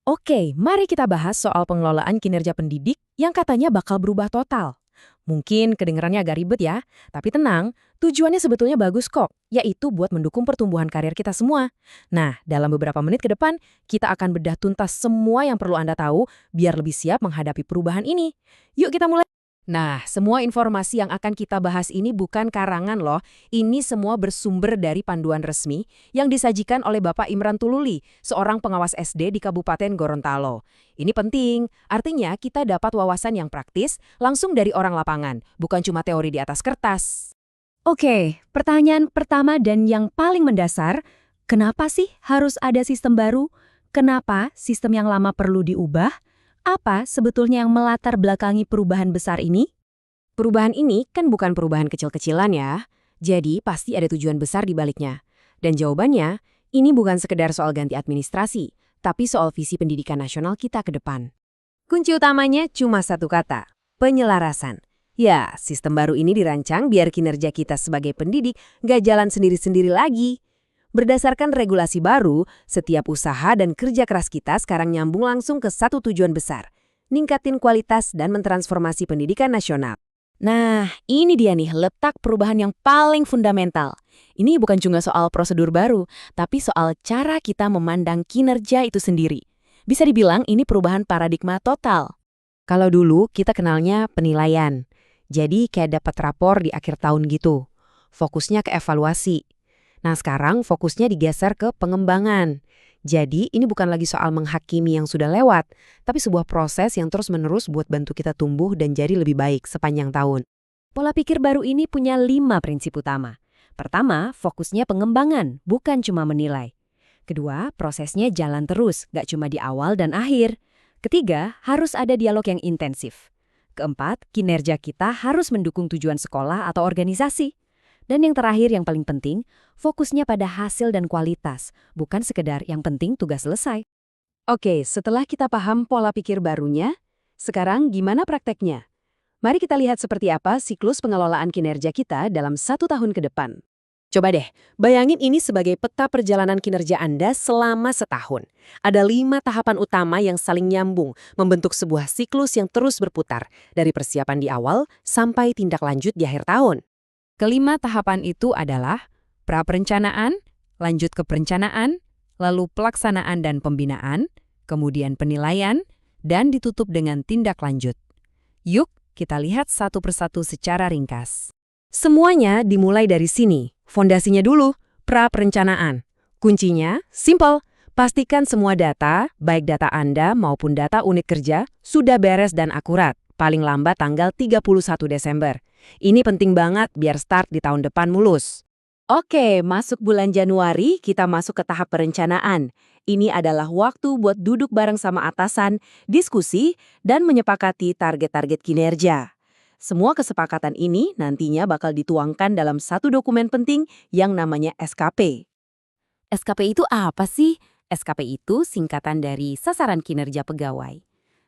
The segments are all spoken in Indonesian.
Oke, mari kita bahas soal pengelolaan kinerja pendidik yang katanya bakal berubah total. Mungkin kedengarannya agak ribet ya, tapi tenang, tujuannya sebetulnya bagus kok, yaitu buat mendukung pertumbuhan karir kita semua. Nah, dalam beberapa menit ke depan, kita akan bedah tuntas semua yang perlu Anda tahu biar lebih siap menghadapi perubahan ini. Yuk kita mulai. Nah, semua informasi yang akan kita bahas ini bukan karangan loh. Ini semua bersumber dari panduan resmi yang disajikan oleh Bapak Imran Tululi, seorang pengawas SD di Kabupaten Gorontalo. Ini penting, artinya kita dapat wawasan yang praktis langsung dari orang lapangan, bukan cuma teori di atas kertas. Oke, pertanyaan pertama dan yang paling mendasar, kenapa sih harus ada sistem baru? Kenapa sistem yang lama perlu diubah? Apa sebetulnya yang melatar belakangi perubahan besar ini? Perubahan ini kan bukan perubahan kecil-kecilan ya, jadi pasti ada tujuan besar di baliknya. Dan jawabannya, ini bukan sekedar soal ganti administrasi, tapi soal visi pendidikan nasional kita ke depan. Kunci utamanya cuma satu kata, penyelarasan. Ya, sistem baru ini dirancang biar kinerja kita sebagai pendidik nggak jalan sendiri-sendiri lagi. Berdasarkan regulasi baru, setiap usaha dan kerja keras kita sekarang nyambung langsung ke satu tujuan besar, ningkatin kualitas dan mentransformasi pendidikan nasional. Nah, ini dia nih letak perubahan yang paling fundamental. Ini bukan cuma soal prosedur baru, tapi soal cara kita memandang kinerja itu sendiri. Bisa dibilang ini perubahan paradigma total. Kalau dulu kita kenalnya penilaian. Jadi kayak dapat rapor di akhir tahun gitu. Fokusnya ke evaluasi. Nah sekarang fokusnya digeser ke pengembangan. Jadi ini bukan lagi soal menghakimi yang sudah lewat, tapi sebuah proses yang terus-menerus buat bantu kita tumbuh dan jadi lebih baik sepanjang tahun. Pola pikir baru ini punya 5 prinsip utama. Pertama, fokusnya pengembangan, bukan cuma menilai. Kedua, prosesnya jalan terus, gak cuma di awal dan akhir. Ketiga, harus ada dialog yang intensif. Keempat, kinerja kita harus mendukung tujuan sekolah atau organisasi. Dan yang terakhir yang paling penting, fokusnya pada hasil dan kualitas, bukan sekedar yang penting tugas selesai. Oke, setelah kita paham pola pikir barunya, sekarang gimana prakteknya? Mari kita lihat seperti apa siklus pengelolaan kinerja kita dalam 1 tahun ke depan. Coba deh, bayangin ini sebagai peta perjalanan kinerja Anda selama setahun. Ada 5 tahapan utama yang saling nyambung, membentuk sebuah siklus yang terus berputar, dari persiapan di awal sampai tindak lanjut di akhir tahun. Kelima tahapan itu adalah pra-perencanaan, lanjut ke perencanaan, lalu pelaksanaan dan pembinaan, kemudian penilaian, dan ditutup dengan tindak lanjut. Yuk, kita lihat satu persatu secara ringkas. Semuanya dimulai dari sini. Fondasinya dulu, pra-perencanaan. Kuncinya, simple. Pastikan semua data, baik data Anda maupun data unit kerja, sudah beres dan akurat, paling lambat tanggal 31 Desember. Ini penting banget biar start di tahun depan mulus. Oke, masuk bulan Januari, kita masuk ke tahap perencanaan. Ini adalah waktu buat duduk bareng sama atasan, diskusi, dan menyepakati target-target kinerja. Semua kesepakatan ini nantinya bakal dituangkan dalam satu dokumen penting yang namanya SKP. SKP itu apa sih? SKP itu singkatan dari sasaran kinerja pegawai.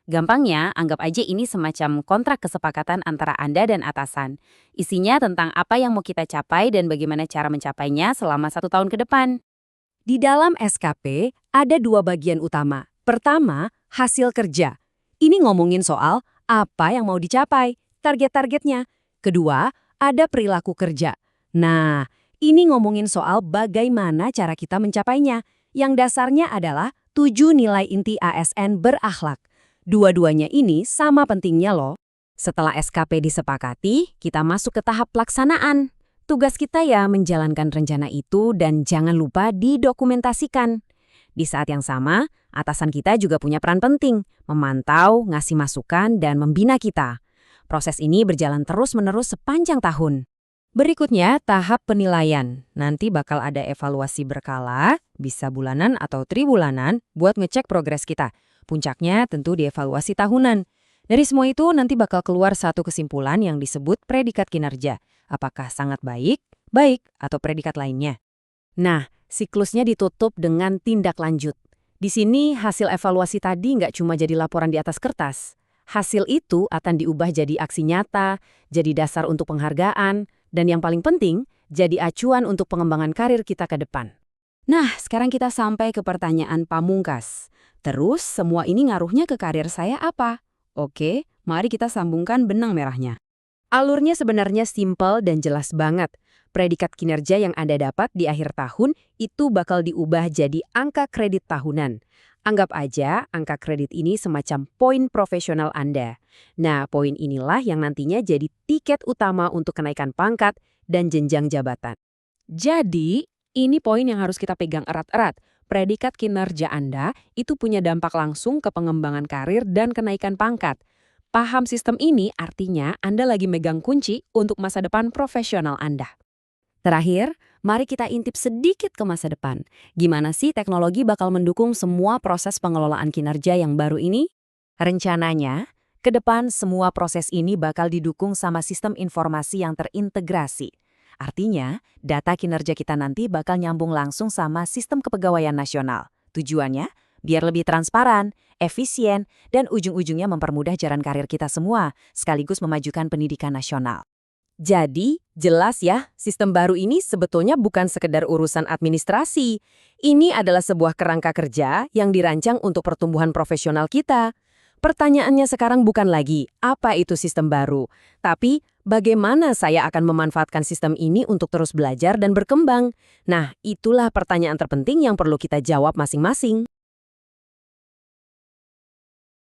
Gampangnya, anggap aja ini semacam kontrak kesepakatan antara Anda dan atasan. Isinya tentang apa yang mau kita capai dan bagaimana cara mencapainya selama 1 tahun ke depan. Di dalam SKP, ada 2 bagian utama. Pertama, hasil kerja. Ini ngomongin soal apa yang mau dicapai, target-targetnya. Kedua, ada perilaku kerja. Nah, ini ngomongin soal bagaimana cara kita mencapainya. Yang dasarnya adalah 7 nilai inti ASN berakhlak. Dua-duanya ini sama pentingnya loh. Setelah SKP disepakati, kita masuk ke tahap pelaksanaan. Tugas kita ya menjalankan rencana itu dan jangan lupa didokumentasikan. Di saat yang sama, atasan kita juga punya peran penting, memantau, ngasih masukan, dan membina kita. Proses ini berjalan terus-menerus sepanjang tahun. Berikutnya, tahap penilaian. Nanti bakal ada evaluasi berkala, bisa bulanan atau tribulanan, buat ngecek progres kita. Puncaknya tentu dievaluasi tahunan. Dari semua itu nanti bakal keluar satu kesimpulan yang disebut predikat kinerja. Apakah sangat baik, baik, atau predikat lainnya. Nah, siklusnya ditutup dengan tindak lanjut. Di sini hasil evaluasi tadi nggak cuma jadi laporan di atas kertas. Hasil itu akan diubah jadi aksi nyata, jadi dasar untuk penghargaan, dan yang paling penting, jadi acuan untuk pengembangan karir kita ke depan. Nah, sekarang kita sampai ke pertanyaan pamungkas. Terus semua ini ngaruhnya ke karir saya apa? Oke, mari kita sambungkan benang merahnya. Alurnya sebenarnya simpel dan jelas banget. Predikat kinerja yang Anda dapat di akhir tahun itu bakal diubah jadi angka kredit tahunan. Anggap aja angka kredit ini semacam poin profesional Anda. Nah, poin inilah yang nantinya jadi tiket utama untuk kenaikan pangkat dan jenjang jabatan. Jadi, ini poin yang harus kita pegang erat-erat. Predikat kinerja Anda itu punya dampak langsung ke pengembangan karir dan kenaikan pangkat. Paham sistem ini artinya Anda lagi megang kunci untuk masa depan profesional Anda. Terakhir, mari kita intip sedikit ke masa depan. Gimana sih teknologi bakal mendukung semua proses pengelolaan kinerja yang baru ini? Rencananya, ke depan semua proses ini bakal didukung sama sistem informasi yang terintegrasi. Artinya, data kinerja kita nanti bakal nyambung langsung sama sistem kepegawaian nasional. Tujuannya, biar lebih transparan, efisien, dan ujung-ujungnya mempermudah jalan karir kita semua, sekaligus memajukan pendidikan nasional. Jadi, jelas ya, sistem baru ini sebetulnya bukan sekedar urusan administrasi. Ini adalah sebuah kerangka kerja yang dirancang untuk pertumbuhan profesional kita. Pertanyaannya sekarang bukan lagi, apa itu sistem baru? Tapi, bagaimana saya akan memanfaatkan sistem ini untuk terus belajar dan berkembang? Nah, itulah pertanyaan terpenting yang perlu kita jawab masing-masing.